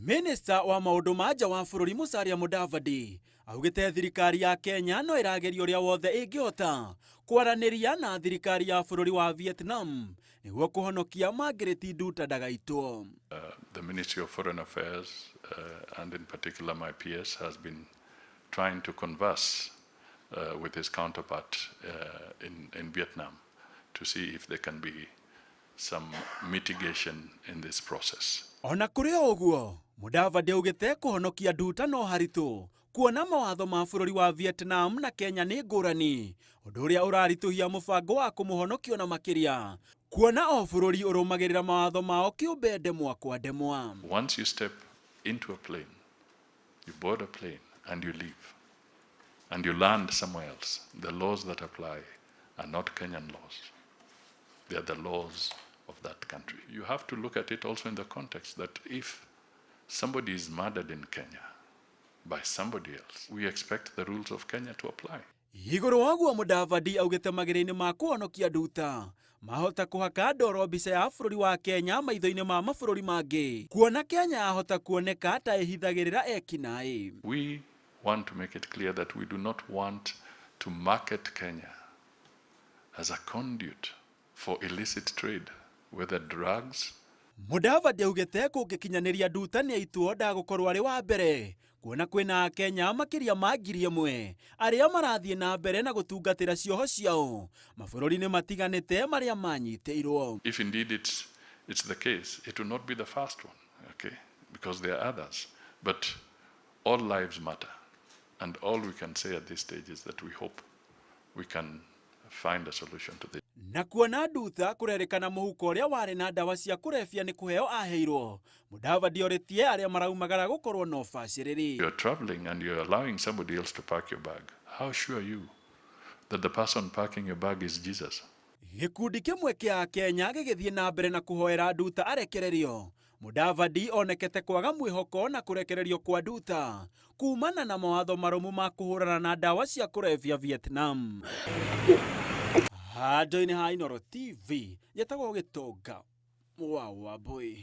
Minister wa maundu ma nja wa bururi Musalia Mudavadi augite thirikari ya Kenya no irageria uria wothe ingihota kwaraniria na thirikari ya bururi wa Vietnam niguo kuhonokia Margaret Nduta ndagaitwo. The Ministry of Foreign Affairs and in particular my PS has been trying to converse with his counterpart in Vietnam to see if there can be some mitigation in this process. Ona kuri oguo Mudavadi augite kuhonokia Nduta no haritu kuona mawatho ma bururi wa Vietnam na Kenya ni ngurani undu uria urarituhia mubango wa kumuhonokio na makiria kuona o bururi urumagirira mawatho mao kiumbe ndemwa kwa ndemwa. Once you step into a plane, you board a plane and you leave and you land somewhere else, the laws that apply are not Kenyan laws. They are the laws of that country. You have to look at it also in the context that if somebody is murdered in Kenya by somebody else, we expect the rules of Kenya to apply. Iguru waguo Mudavadi augite magirini ma kuhonokia Nduta mahota kuhaka ndoro mbica ya bururi wa Kenya maitho-ini ma mabururi mangi kuona Kenya ahota kuoneka ta ihithagirira ekinai. We want to make it clear that we do not want to market Kenya as a conduit for illicit trade, whether drugs. Mudavadi augite kungikinyaniria Nduta ni aitwo ndagukorwo ari wa mbere kuona kwina Kenya makiria ma 1,000 aria marathie na mbere na gutungatira cioho ciao mabururi-ini matiganite maria manyiteirwo. If indeed it's the case, it will not be the first one, okay, because there are others, but all lives matter, and all we can say at this stage is that we hope we can find a solution to this. Na kuona Nduta kurerikana muhuko uria wari na dawa cia kurefia ni kuheo aheirwo Mudavadi oritie aria maraumagara gukorwo no baciriri. You're traveling and you're allowing somebody else to park your bag. How sure are you that the person parking your bag is Jesus? Gikundi kimwe kia Kenya gigithie na mbere na kuhoera Nduta arekererio. Mudavadi onekete kwaga mwihoko na kurekererio kwa Nduta kumana na mawatho marumu ma kuhurana na dawa cia kurefia Vietnam. Handu-ini ha Inooro TV, njĩtagwo Gĩtonga, wa boy.